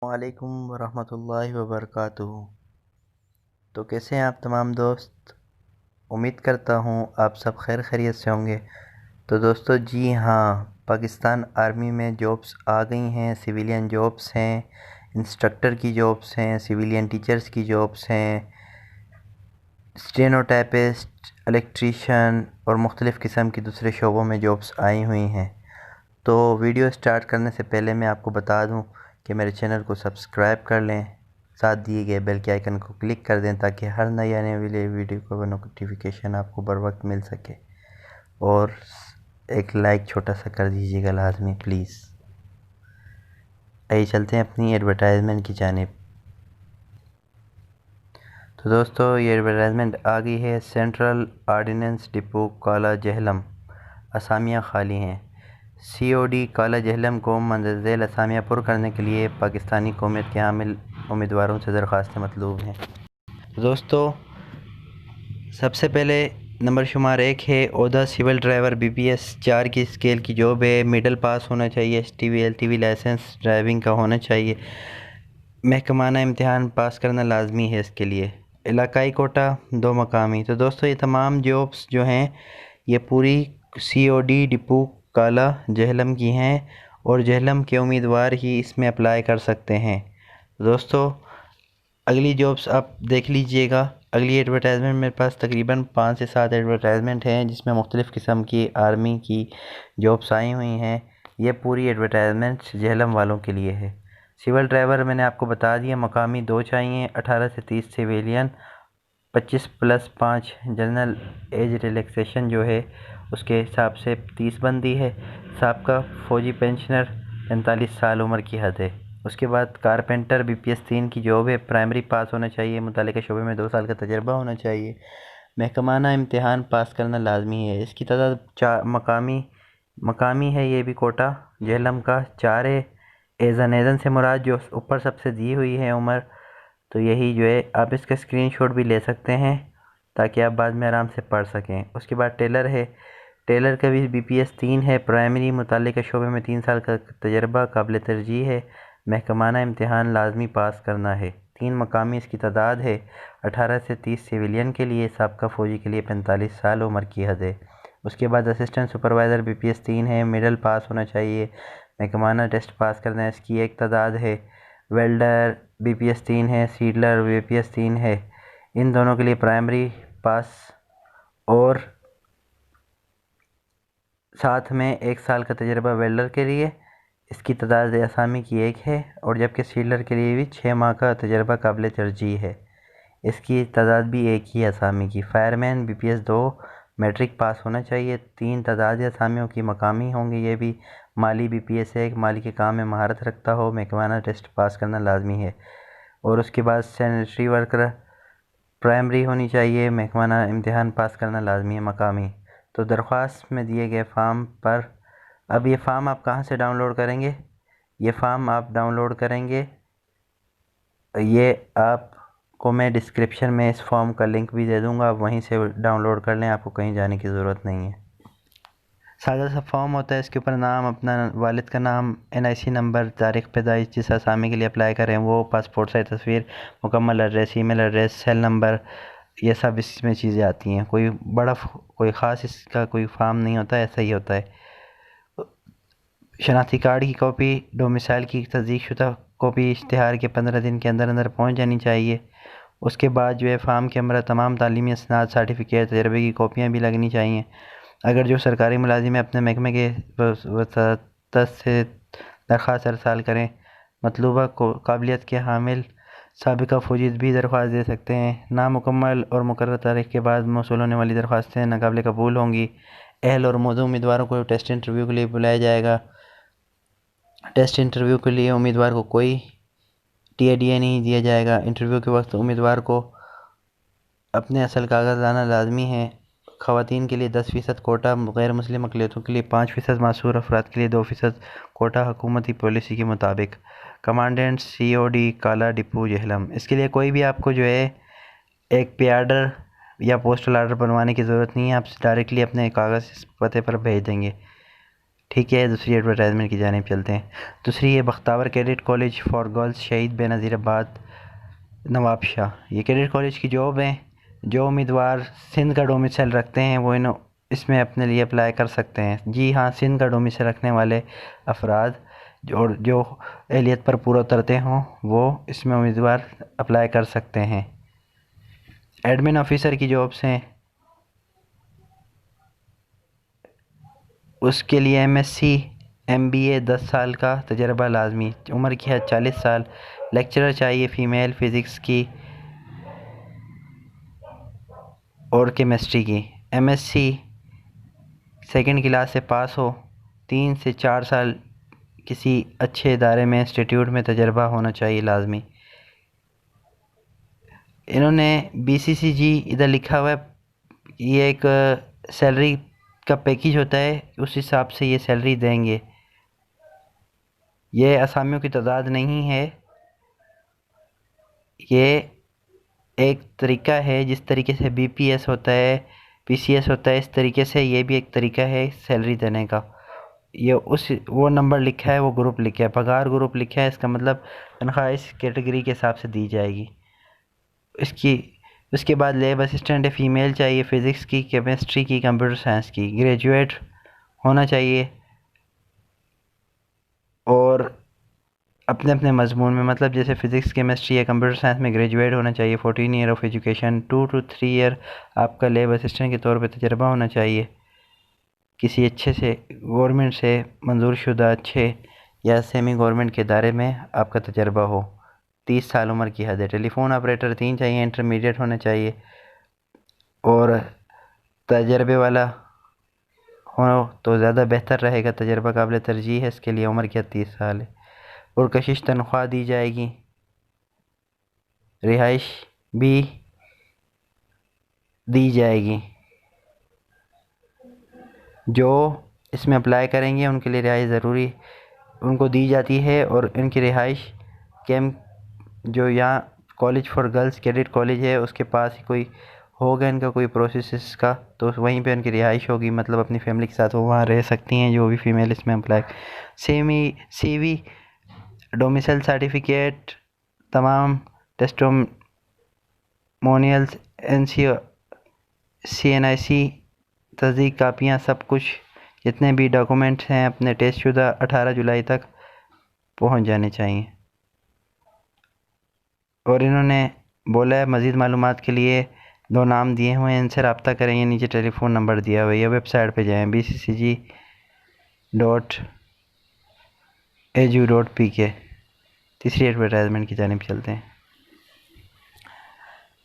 वालेकुम वरहमतुल्लाहि वबरकातुहू। तो कैसे हैं आप तमाम दोस्त। उम्मीद करता हूँ आप सब खैर खैरियत से होंगे। तो दोस्तों जी हाँ, पाकिस्तान आर्मी में जॉब्स आ गई हैं। सिविलियन जॉब्स हैं, इंस्ट्रक्टर की जॉब्स हैं, सिविलियन टीचर्स की जॉब्स हैं, स्टेनोटाइपिस्ट, इलेक्ट्रीशियन और मुख्तलिफ़ किस्म की दूसरे शोबों में जॉब्स आई हुई हैं। तो वीडियो स्टार्ट करने से पहले मैं आपको बता दूं कि मेरे चैनल को सब्सक्राइब कर लें, साथ दिए गए बेल के आइकन को क्लिक कर दें ताकि हर नई आने वाली वीडियो का नोटिफिकेशन आपको बर वक्त मिल सके। और एक लाइक छोटा सा कर दीजिएगा लाजमी प्लीज़। आइए चलते हैं अपनी एडवर्टाइजमेंट की जानिब। तो दोस्तों ये एडवर्टाइजमेंट आ गई है। सेंट्रल आर्डिनेंस डिपो काला जहलम, असामियाँ खाली हैं। COD काला जहलम को मंदरज़ेल असामियाँ पुर करने के लिए पाकिस्तानी कौमियत के हामिल उम्मीदवारों से दरख्वास्तें मतलूब हैं। दोस्तों सबसे पहले नंबर शुमार 1 है ओहदा सिविल ड्राइवर BPS 4 की स्केल की जॉब है। मिडल पास होना चाहिए, STV LTV लाइसेंस ड्राइविंग का होना चाहिए। महकमाना इम्तिहान पास करना लाजमी है इसके लिए। इलाकाई कोटा 2 मकामी। तो दोस्तों ये तमाम जॉब्स जो हैं ये पूरी COD डिपो काला जहलम की हैं और जहलम के उम्मीदवार ही इसमें अप्लाई कर सकते हैं। दोस्तों अगली जॉब्स आप देख लीजिएगा। अगली एडवर्टाइजमेंट मेरे पास तकरीबन 5 से 7 एडवर्टाइजमेंट हैं जिसमें मुख्तलिफ़ किस्म की आर्मी की जॉब्स आई हुई हैं। ये पूरी एडवर्टाइजमेंट जहलम वालों के लिए है। सिविल ड्राइवर मैंने आपको बता दिया, मकामी 2 चाहिए। 18 से 30 सिविलियन, 25+5 जनरल एज रिलैक्सेशन जो है उसके हिसाब से 30 बनती है। साबका फ़ौजी पेंशनर 45 साल उम्र की हद है। उसके बाद कारपेंटर BPS 3 की जॉब है। प्राइमरी पास होना चाहिए, मुतालिका शोबे में 2 साल का तजर्बा होना चाहिए। महकमाना इम्तिहान पास करना लाजमी है। इसकी तादाद 4 मकामी है। ये भी कोटा जहलम का 4 है। एज़न से मुराद जो ऊपर सबसे दी हुई है उम्र, तो यही जो है आप इसका स्क्रीनशॉट भी ले सकते हैं ताकि आप बाद में आराम से पढ़ सकें। उसके बाद टेलर है। टेलर का भी BPS 3 है। प्राइमरी मुतालिका शोबे में 3 साल का तजर्बा काबिल तरजीह है। महकमाना इम्तिहान लाजमी पास करना है। 3 मकामी इसकी तादाद है। 18 से 30 सिविलियन के लिए, साबका फ़ौजी के लिए 45 साल उम्र की हद है। उसके बाद असिस्टेंट सुपरवाइज़र BPS 3 है। मिडल पास होना चाहिए। महकमाना टेस्ट पास करना है, इसकी एक तादाद है। वेल्डर BPS 3 है। सीडलर BPS 3 है। इन दोनों के लिए प्राइमरी पास और साथ में 1 साल का तजर्बा वेल्डर के लिए। इसकी तादाद असामी की 1 है और जबकि सीडलर के लिए भी 6 माह का तजर्बा काबिल तरजीह है। इसकी तादाद भी 1 ही असामी की। फायरमैन BPS 2 मैट्रिक पास होना चाहिए। 3 तादाद असामियों की मकामी होंगे ये भी। माली BPS 1 माली के काम में महारत रखता हो, महकमाना टेस्ट पास करना लाजमी है। और उसके बाद सैनिटरी वर्कर प्राइमरी होनी चाहिए, महकमाना इम्तिहान पास करना लाजमी है मकामी। तो दरख्वास्त में दिए गए फ़ार्म पर, अब ये फ़ार्म आप कहाँ से डाउनलोड करेंगे? ये फ़ार्म आप डाउनलोड करेंगे, ये आपको मैं डिस्क्रिप्शन में इस फॉर्म का लिंक भी दे दूँगा, आप वहीं से डाउनलोड कर लें, आपको कहीं जाने की ज़रूरत नहीं है। सादा सा फॉर्म होता है, इसके ऊपर नाम, अपना वालिद का नाम, NIC नंबर, तारीख़ पैदाइश जिस असामी के लिए अप्लाई करें वो, पासपोर्ट साइज़ तस्वीर, मुकम्मल address, email address, cell number, ये सब इसमें चीज़ें आती हैं। कोई ख़ास इसका कोई फार्म नहीं होता, ऐसा ही होता है। शनाख्ती कार्ड की कॉपी, डोमिसाइल की तस्दीक शुदा कॉपी इश्तिहार के 15 दिन के अंदर अंदर पहुँच जानी चाहिए। उसके बाद जो है फार्म के अंदर तमाम तालीमी इसनाद, सर्टिफिकेट, तजर्बे की कॉपियाँ भी लगनी चाहिए। अगर जो सरकारी मुलाजिम है अपने महकमे के वसात से दरख्वास्त अरसाल करें। मतलूबा को काबिलियत के हामिल साबिका फ़ौजी भी दरख्वास्त दे सकते हैं। नामुकम्मल और मुकर्रर तारीख़ के बाद मौसूल होने वाली दरख्वास्तें नाकाबिल कबूल होंगी। अहल और मौजूद उम्मीदवारों को टेस्ट इंटरव्यू के लिए बुलाया जाएगा। टेस्ट इंटरव्यू के लिए उम्मीदवार को कोई TADA नहीं दिया जाएगा। इंटरव्यू के वक्त उम्मीदवार को अपने असल कागज़ लाना लाजमी है। ख़वातीन के लिए 10% कोटा, गैर मुस्लिम अक़लियतों के लिए 5%, मासूर अफराद के लिए 2% कोटा हुकूमती पॉलिसी के मुताबिक। कमांडेंट COD काला डिपो जहलम, इसके लिए कोई भी आपको जो है एक पे आर्डर या पोस्टल आर्डर बनवाने की ज़रूरत नहीं है, आप डायरेक्टली अपने कागज़ इस पते पर भेज देंगे। ठीक है, दूसरी एडवर्टाइजमेंट की जानिब चलते हैं। दूसरी है Bakhtawar cadet college for girls शहीद बेनज़ीराबाद नवाबशाह। ये कैडेट कॉलेज की जॉब है। जो उम्मीदवार सिंध का डोमिसाइल रखते हैं वो इसमें अपने लिए अप्लाई कर सकते हैं। जी हाँ, सिंध का डोमिसाइल रखने वाले अफराद जो एहलियत पर पूरा उतरते हों वो इसमें उम्मीदवार अप्लाई कर सकते हैं। एडमिन ऑफिसर की जॉब्स हैं, उसके लिए एमएससी एमबीए 10 साल का तजर्बा लाजमी, उम्र की हद 40 साल। लेक्चरर चाहिए फ़ीमेल, फ़िज़िक्स की और केमिस्ट्री की। एमएससी सेकंड क्लास से पास हो, 3 से 4 साल किसी अच्छे इदारे में इंस्टीट्यूट में तजर्बा होना चाहिए लाजमी। इन्होंने बीसीसीजी इधर लिखा हुआ है, ये एक सैलरी का पैकेज होता है, उस हिसाब से ये सैलरी देंगे। ये असामियों की तादाद नहीं है, ये एक तरीका है जिस तरीके से बीपीएस होता है, पीसीएस होता है, इस तरीके से ये भी एक तरीका है सैलरी देने का। ये वो नंबर लिखा है, वो ग्रुप लिखा है, पगार ग्रुप लिखा है, इसका मतलब तनख्वाह इस कैटेगरी के हिसाब से दी जाएगी। उसके बाद लैब असिस्टेंट है, फ़ीमेल चाहिए, फ़िज़िक्स की, केमिस्ट्री की, कंप्यूटर साइंस की, ग्रेजुएट होना चाहिए और अपने अपने मजमून में, मतलब जैसे फ़िज़िक्स केमिस्ट्री या कंप्यूटर साइंस में ग्रेजुएट होना चाहिए। 14 year of education, 2 to 3 year आपका लैब असिस्टेंट के तौर पे तजर्बा होना चाहिए। किसी अच्छे से गवर्नमेंट से मंजूर शुदा अच्छे या सेमी गवर्नमेंट के इदारे में आपका तजर्बा हो। 30 साल उम्र की हद है। टेलीफोन ऑपरेटर 3 चाहिए, इंटरमीडिएट होना चाहिए और तजर्बे वाला हो तो ज़्यादा बेहतर रहेगा, तजर्बा काबिल तरजीह है, इसके लिए उम्र की हद 30 साल है। और कशिश तनख्वाह दी जाएगी, रिहाइश भी दी जाएगी। जो इसमें अप्लाई करेंगे उनके लिए रिहाइश ज़रूरी उनको दी जाती है और इनकी रिहाइश कैंप जो यहाँ college for girls cadet college है उसके पास ही कोई होगा इनका कोई प्रोसेस का, तो वहीं पे उनकी रिहाइश होगी, मतलब अपनी फैमिली के साथ वो वहाँ रह सकती हैं जो भी फ़ीमेल इसमें अप्लाई। सीवी डोमिसाइल सर्टिफिकेट, तमाम टेस्टोमोनियल्स, CNIC तस्दीक कापियाँ, सब कुछ जितने भी डॉक्यूमेंट्स हैं अपने टेस्ट शुदा 18 जुलाई तक पहुंच जाने चाहिए। और इन्होंने बोला है मज़ीद मालूमात के लिए 2 नाम दिए हुए हैं, इनसे रब्ता करें। ये नीचे टेलीफोन नंबर दिया हुआ है, या वेबसाइट पे जाएं bccg.edu.pk। तीसरी एडवर्टाइजमेंट की जानिब चलते हैं।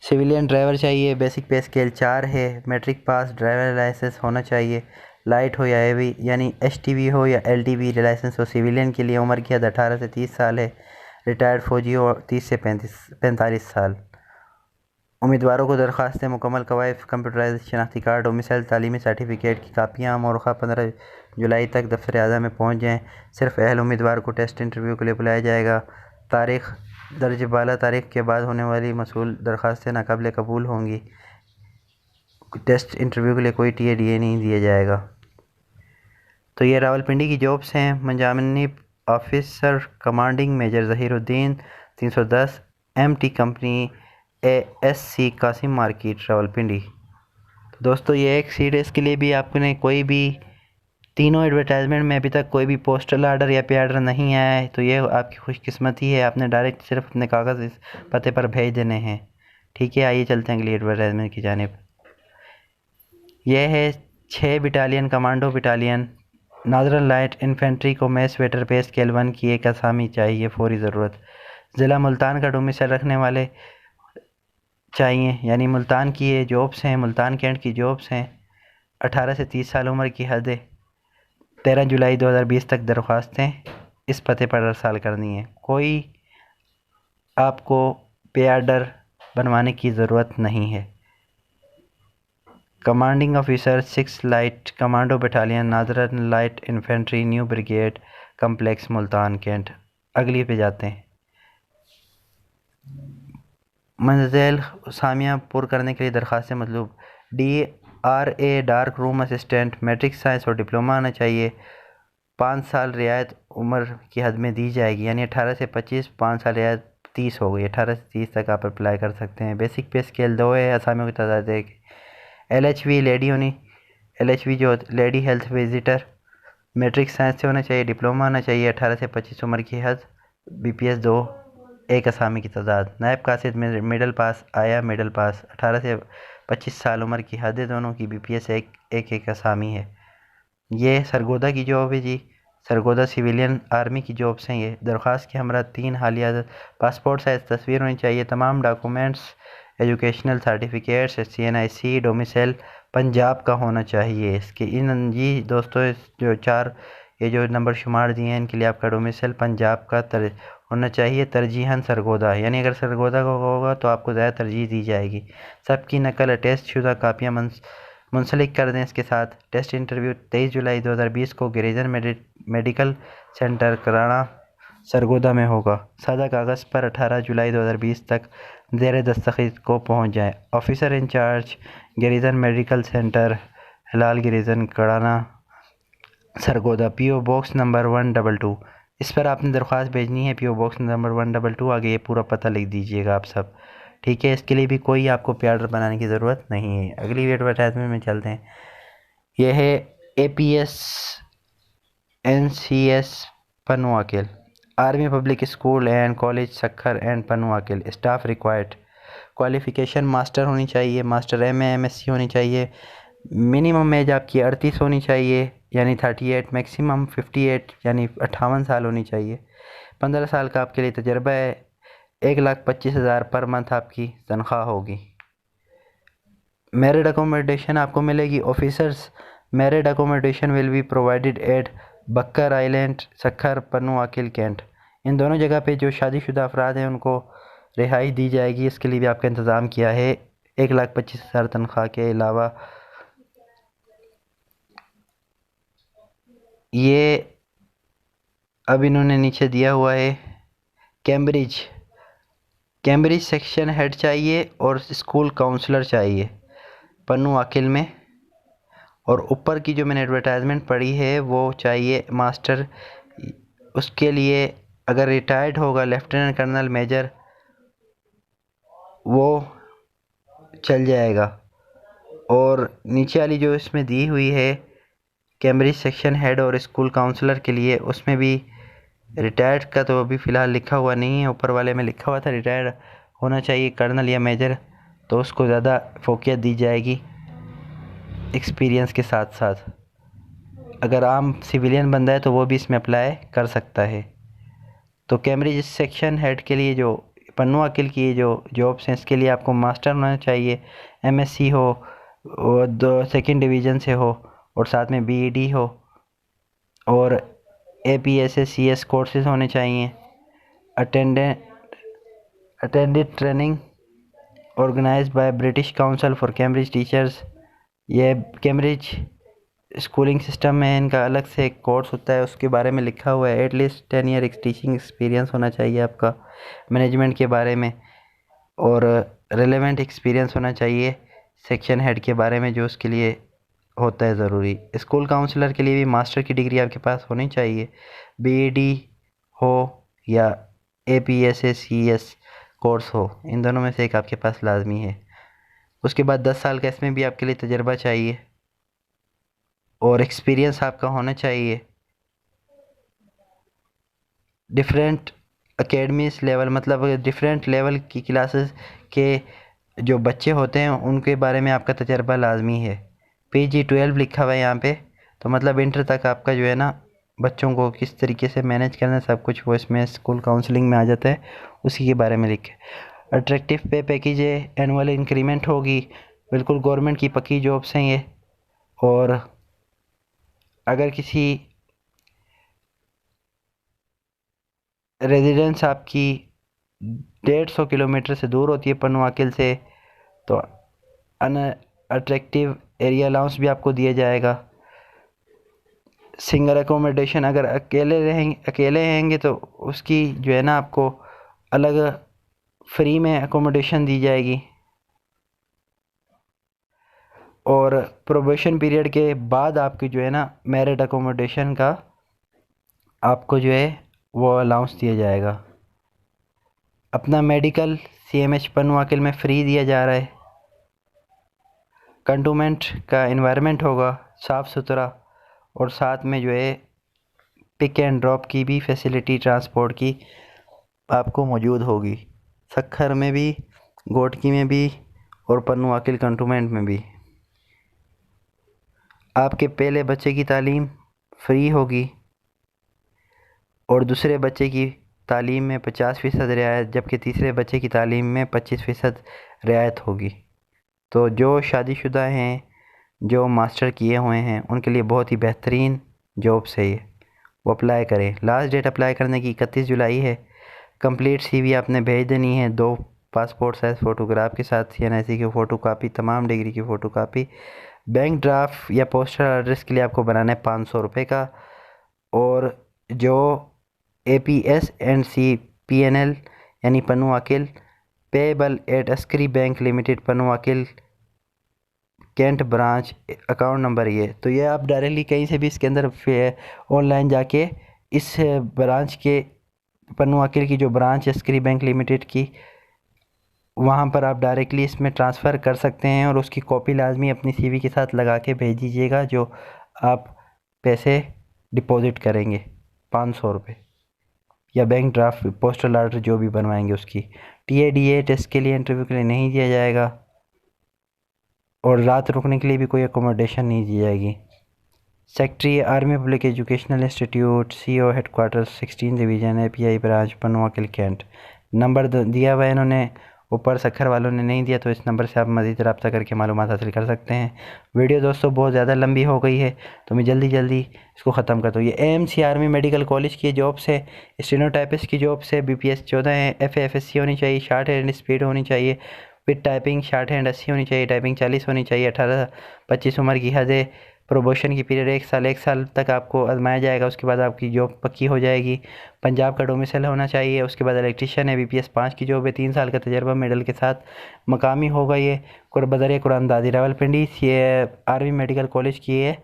सिविलियन ड्राइवर चाहिए, बेसिक पे स्केल 4 है, मैट्रिक पास, ड्राइवर लाइसेंस होना चाहिए, लाइट हो या हेवी यानी HTV हो या LTV लाइसेंस हो। सिविलियन के लिए उम्र की हद 18 से 30 साल है। रिटायर्ड फ़ौजी हो 30 से 45 साल। उम्मीदवारों को दरख्वास्तें, मुकम्मल कवायद, कंप्यूटराइज शनाख्ती कार्ड, डोमिसाइल, तालीमी सर्टिफिकेट की कापियाँ मोरखा 15 जुलाई तक दफ्तर आज़ा में पहुँच जाएँ। सिर्फ अहल उम्मीदवार को टेस्ट इंटरव्यू के लिए बुलाया जाएगा। तारीख़ दर्ज बाला तारीख़ के बाद होने वाली मसूल दरख्वास्तें नाकाबिल कबूल होंगी। टेस्ट इंटरव्यू के लिए कोई TADA नहीं दिया जाएगा। तो ये रावलपिंडी की जॉब्स हैं। मंजामनी officer commanding major Zahiruddin 310 MT company ASC Qasim market Rawalpindi. तो दोस्तों ये एक सीट है, इसके लिए भी आपने कोई भी तीनों एडवर्टाइजमेंट में अभी तक कोई भी पोस्टल आर्डर या पे आर्डर नहीं आया है, तो ये आपकी खुशकिस्मती है। आपने डायरेक्ट सिर्फ अपने कागज़ इस पते पर भेज देने हैं। ठीक है, आइए चलते हैं अगली एडवर्टाइजमेंट की जानिब। यह है 6 battalion commando battalion northern light infantry को मैस वेटर पे स्केल 1 की एक असामी चाहिए, फौरी ज़रूरत। ज़िला मुल्तान का डोमिसाइल रखने वाले चाहिए, यानी मुल्तान की ये जॉब्स हैं, मुल्तान कैंट की जॉब्स हैं। 18 से 30 साल उम्र की हद है। 13 जुलाई 2020 तक दरख्वास्तें इस पते पर अरसाल करनी है। कोई आपको पे आर्डर बनवाने की ज़रूरत नहीं है। Commanding officer 6 light commando battalion northern light infantry new brigade complex Multan cantt. अगली पे जाते हैं। मंजिल सामिया पुर करने के लिए दरख्वास्तें मतलब DRA dark room assistant, matric science और डिप्लोमा आना चाहिए। 5 साल रियायत उम्र की हद में दी जाएगी, यानी 18 से 25, 5 साल रियायत 30 हो गई। 18 से 30 तक आप अप्लाई कर सकते हैं। बेसिक पे स्केल 2 है, असामियों की तादाद 1। LHV लेडी होनी, LHV जो lady health visitor, matric science से होना चाहिए, डिप्लोमा होना चाहिए। 18 से 25 उम्र की हद, BPS 2, 1 असामी की तादाद। नायब कासिद में मिडल पास, आया मिडल पास। 18 से 25 साल उम्र की हद है दोनों की, BPS 1 असामी है। ये सरगोदा की जॉब है जी, सरगोदा सिविलियन आर्मी की जॉब्स हैं ये। दरख्वास्त के हमरा 3 हालिया पासपोर्ट साइज़ तस्वीर होनी चाहिए। तमाम documents, educational certificates, CNIC, domicile Punjab का होना चाहिए। इसके इन जी दोस्तों, जो 4 ये जो नंबर शुमार दिए हैं, इनके लिए आपका डोमिसाइल पंजाब का होना चाहिए, तरजीहन सरगोदा। यानी अगर सरगोदा का होगा तो आपको ज़्यादा तरजीह दी जाएगी। सबकी नकल अटेस्ट शुदा कापियाँ मुंसलिक कर दें। इसके साथ टेस्ट इंटरव्यू 23 जुलाई 2020 को गिरिजन मेडिकल सेंटर कराना सरगोदा में होगा। सादा कागज़ पर 18 जुलाई 2020 तक ज़ेर दस्तखत को पहुंच जाए। Officer in charge Girijan medical centre, हिलाल गिरिजन कराना सरगोदा, PO बॉक्स नंबर 122। इस पर आपने दरख्वास्त भेजनी है, PO बॉक्स नंबर 122। आगे ये पूरा पता लिख दीजिएगा आप सब, ठीक है। इसके लिए भी कोई आपको प्याडर बनाने की ज़रूरत नहीं है। अगली एडवर्टाइजमेंट में चलते हैं। यह है APS NCS Pano Aqil, army public school and college Sukkur and Pano Aqil. Staff required, qualification master होनी चाहिए, मास्टर MA MSc होनी चाहिए। मिनिमम एज आपकी 38 होनी चाहिए, यानी 38। मैक्सिमम 58, यानी 58 साल होनी चाहिए। 15 साल का आपके लिए तजर्बा है। 1,25,000 पर मंथ आपकी तनख्वाह होगी। मेरिड अकोमोडेशन आपको मिलेगी। Officers married accommodation will be provided at Bukkur island, Sukkur, Pano Aqil, cantt. इन दोनों जगह पे जो शादीशुदा अफराद हैं उनको रिहाई दी जाएगी। इसके लिए भी आपका इंतज़ाम किया है। 1,25,000 तनख्वाह के अलावा ये अब इन्होंने नीचे दिया हुआ है कैम्ब्रिज सेक्शन हेड चाहिए और स्कूल काउंसलर चाहिए पनुआकिल में। और ऊपर की जो मैंने एडवर्टाइजमेंट पढ़ी है वो चाहिए मास्टर। उसके लिए अगर रिटायर्ड होगा लेफ्टिनेंट कर्नल मेजर वो चल जाएगा। और नीचे वाली जो इसमें दी हुई है कैम्ब्रिज सेक्शन हेड और स्कूल काउंसलर के लिए, उसमें भी रिटायर्ड का तो अभी फ़िलहाल लिखा हुआ नहीं है। ऊपर वाले में लिखा हुआ था रिटायर्ड होना चाहिए कर्नल या मेजर, तो उसको ज़्यादा फोकियत दी जाएगी एक्सपीरियंस के साथ साथ। अगर आम सिविलियन बंदा है तो वो भी इसमें अप्लाई कर सकता है। तो कैम्ब्रिज सेक्शन हेड के लिए जो पनुआकिल की जो जॉब्स हैं, इसके लिए आपको मास्टर होना चाहिए, MSc हो और 2nd डिवीज़न से हो और साथ में BEd हो और APSS कोर्सेज होने चाहिए। Attended training organised by British council for Cambridge teachers. ये कैम्ब्रिज स्कूलिंग सिस्टम में इनका अलग से एक कोर्स होता है, उसके बारे में लिखा हुआ है। एटलीस्ट 10 ईयर टीचिंग एक्सपीरियंस होना चाहिए आपका मैनेजमेंट के बारे में, और रेलेवेंट एक्सपीरियंस होना चाहिए सेक्शन हेड के बारे में, जो उसके लिए होता है ज़रूरी। स्कूल काउंसलर के लिए भी मास्टर की डिग्री आपके पास होनी चाहिए, BEd हो या APSS कोर्स हो, इन दोनों में से एक आपके पास लाजमी है। उसके बाद 10 साल का इसमें भी आपके लिए तजर्बा चाहिए और एक्सपीरियंस आपका होना चाहिए। डिफरेंट एकेडमीज लेवल, मतलब डिफरेंट लेवल की क्लासेस के जो बच्चे होते हैं उनके बारे में आपका तजर्बा लाजमी है। PG-12 लिखा हुआ है यहाँ पे, तो मतलब इंटर तक आपका जो है ना बच्चों को किस तरीके से मैनेज करना है सब कुछ वो इसमें स्कूल काउंसलिंग में आ जाता है, उसी के बारे में लिखे। अट्रैक्टिव पे पैकेज है, एनुअल इंक्रीमेंट होगी, बिल्कुल गवर्नमेंट की पक्की जॉब्स हैं ये। और अगर किसी रेजिडेंस आपकी 150 किलोमीटर से दूर होती है पनुआकिल से, तो अन अट्रैक्टिव एरिया अलाउंस भी आपको दिया जाएगा। सिंगल एकोमोडेशन, अगर अकेले रहेंगे तो उसकी जो है ना आपको अलग फ्री में एकोमोडेशन दी जाएगी। और प्रोबेशन पीरियड के बाद आपकी जो है ना मेरिट अकोमोडेशन का आपको जो है वो अलाउंस दिया जाएगा। अपना मेडिकल CMH पनुआकिल में फ्री दिया जा रहा है। कंटोनमेंट का इन्वायरमेंट होगा साफ़ सुथरा, और साथ में जो है पिक एंड ड्रॉप की भी फैसिलिटी ट्रांसपोर्ट की आपको मौजूद होगी, सखर में भी, गोटकी में भी और पनुआकिल कंटोनमेंट में भी। आपके पहले बच्चे की तालीम फ्री होगी और दूसरे बच्चे की तालीम में 50% रियायत, जबकि तीसरे बच्चे की तालीम में 25% रियायत होगी। तो जो शादीशुदा हैं, जो मास्टर किए हुए हैं, उनके लिए बहुत ही बेहतरीन जॉब्स है ये, वो अप्लाई करें। लास्ट डेट अप्लाई करने की 31 जुलाई है। कंप्लीट CV आपने भेज देनी है 2 पासपोर्ट साइज़ फ़ोटोग्राफ के साथ, CNIC की फ़ोटो कापी, तमाम डिग्री की फ़ोटो कापी। बैंक ड्राफ्ट या पोस्टल एड्रेस के लिए आपको बनाना है 500 रुपये का। और जो APS एंड CPNL यानी Panoaqil payable at Askari bank limited Panoaqil cantt branch, account number ये, तो ये आप डायरेक्टली कहीं से भी इसके अंदर ऑनलाइन जाके इस ब्रांच के पनुआकिल की जो ब्रांच है अस्करी बैंक लिमिटेड की, वहाँ पर आप डायरेक्टली इसमें ट्रांसफ़र कर सकते हैं। और उसकी कॉपी लाजमी अपनी CV के साथ लगा के भेज दीजिएगा, जो आप पैसे डिपॉज़िट करेंगे 500 रुपये, या बैंक ड्राफ्ट पोस्टल आर्डर जो भी बनवाएंगे उसकी। TADA टेस्ट के लिए इंटरव्यू के लिए नहीं दिया जाएगा, और रात रुकने के लिए भी कोई अकोमोडेशन नहीं दी जाएगी। Secretary army public educational institute, CO headquarters 16 division API branch Panoaqil cantt. Number दिया हुआ है इन्होंने, ऊपर सखर वालों ने नहीं दिया, तो इस नंबर से आप मज़ीद रब्ता करके मालूमात हासिल कर सकते हैं। वीडियो दोस्तों बहुत ज़्यादा लंबी हो गई है, तो मैं जल्दी इसको ख़त्म करता हूँ। ये AMC आर्मी मेडिकल कॉलेज की जॉब्स है, स्टेनोटाइपिस्ट की जॉब्स है, BPS 14 है, FAFSC होनी चाहिए, शॉर्ट हैंड स्पीड होनी चाहिए विद टाइपिंग, शॉर्ट हैंड 80 होनी चाहिए, टाइपिंग 40 होनी चाहिए, 18-25 उम्र की हद है। प्रोबोशन की पीरियड 1 साल तक आपको आजमाया जाएगा, उसके बाद आपकी जॉब पक्की हो जाएगी। पंजाब का डोमिसाइल होना चाहिए। उसके बाद इलेक्ट्रीशियन है, BPS 5 की जॉब है, 3 साल का तजर्बा मेडल के साथ, मकामी होगा ये, बदर कुरानदादी रावलपिंडी। ये आर्मी मेडिकल कॉलेज की है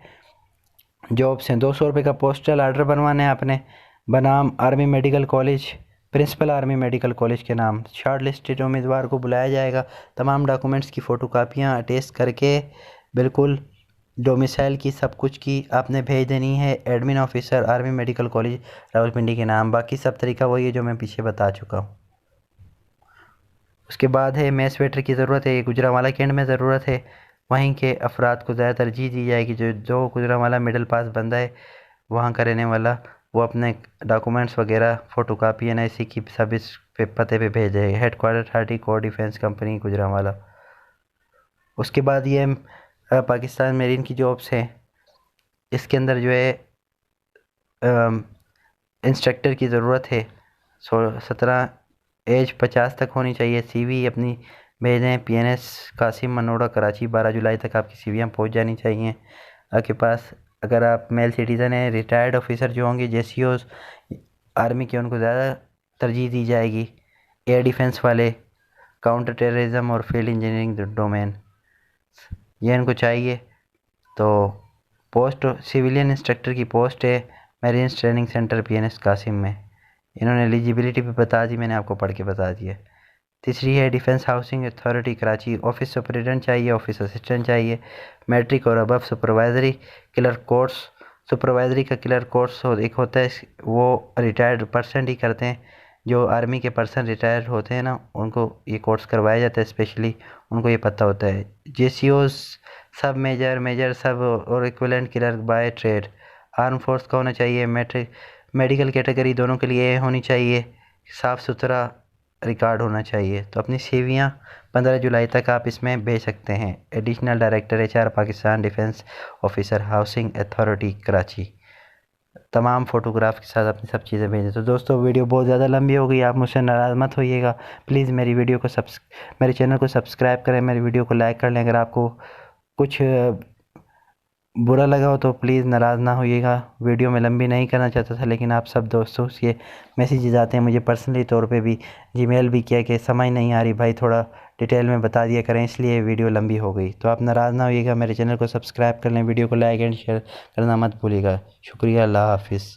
जॉब्स हैं। 200 रुपये का पोस्टल आर्डर बनवाना है आपने, बनाम army medical college, principal army medical college के नाम। शॉर्ट लिस्टेड उम्मीदवार को बुलाया जाएगा। तमाम डॉक्यूमेंट्स की फ़ोटोकापियाँ अटेस्ट करके बिल्कुल डोमिसाइल की सब कुछ की आपने भेज देनी है admin officer army medical college Rawalpindi के नाम। बाकी सब तरीका वही है जो मैं पीछे बता चुका हूँ। उसके बाद है मेस वेटर की ज़रूरत है, गुजरांवाला कैंट में ज़रूरत है। वहीं के अफराद को ज़्यादा तरजीह दी जाएगी। जो गुजरांवाला मिडिल पास बंदा है वहाँ का रहने वाला, वो अपने डॉक्यूमेंट्स वगैरह फ़ोटोकापी NIC की सब इस पते पे भेज देगा। Headquarter 30 core defence company Gujranwala. उसके बाद ये पाकिस्तान मेरीन की जॉब्स हैं। इसके अंदर जो है इंस्ट्रक्टर की ज़रूरत है। 17 एज 50 तक होनी चाहिए। CV अपनी भेज दें। PNS कासिम मनोड़ा कराची, 12 जुलाई तक आपकी CVयाँ पहुँच जानी चाहिए आपके पास। अगर आप मेल सिटीज़न हैं, रिटायर्ड ऑफिसर जो होंगे JCOs आर्मी के, उनको ज़्यादा तरजीह दी जाएगी। एयर डिफेंस वाले, काउंटर टेररिज्म और फील्ड इंजीनियरिंग डोमेन, ये इनको चाहिए। तो पोस्ट सिविलियन इंस्ट्रक्टर की पोस्ट है marines training centre PNS Qasim में। इन्होंने एलिजिबिलिटी भी बता दी, मैंने आपको पढ़ के बता दिया। तीसरी है defence housing authority Karachi, office superintendent चाहिए, ऑफिस असिस्टेंट चाहिए, मैट्रिक और above supervisory clerk course. Supervisory का क्लर्क कोर्स एक होता है, वो रिटायर्ड पर्सन ही करते हैं। जो आर्मी के पर्सन रिटायर्ड होते हैं ना, उनको ये कोर्स करवाया जाता है स्पेशली, उनको ये पता होता है। JCOs सब मेजर सब और equivalent clerk by trade. Arm force का होना चाहिए। मैट्रिक मेडिकल कैटेगरी दोनों के लिए होनी चाहिए। साफ़ सुथरा रिकॉर्ड होना चाहिए। तो अपनी CVयाँ 15 जुलाई तक आप इसमें भेज सकते हैं। Additional director HR Pakistan defence officer housing authority Karachi. तमाम फ़ोटोग्राफ के साथ अपनी सब चीज़ें भेजें। तो दोस्तों वीडियो बहुत ज़्यादा लंबी हो गई, आप मुझसे नाराज़ मत होइएगा। प्लीज़ मेरे चैनल को सब्सक्राइब करें, मेरी वीडियो को लाइक कर लें। अगर आपको कुछ बुरा लगा हो तो प्लीज़ नाराज़ ना होइएगा। वीडियो में लंबी नहीं करना चाहता था, लेकिन आप सब दोस्तों से मैसेजेस आते हैं, मुझे पर्सनली तौर पे भी जीमेल भी किया कि समझ नहीं आ रही भाई, थोड़ा डिटेल में बता दिया करें, इसलिए वीडियो लंबी हो गई। तो आप नाराज़ ना होइएगा, मेरे चैनल को सब्सक्राइब कर लें, वीडियो को लाइक एंड शेयर करना मत भूलिएगा। शुक्रिया, अल्लाह हाफिज़।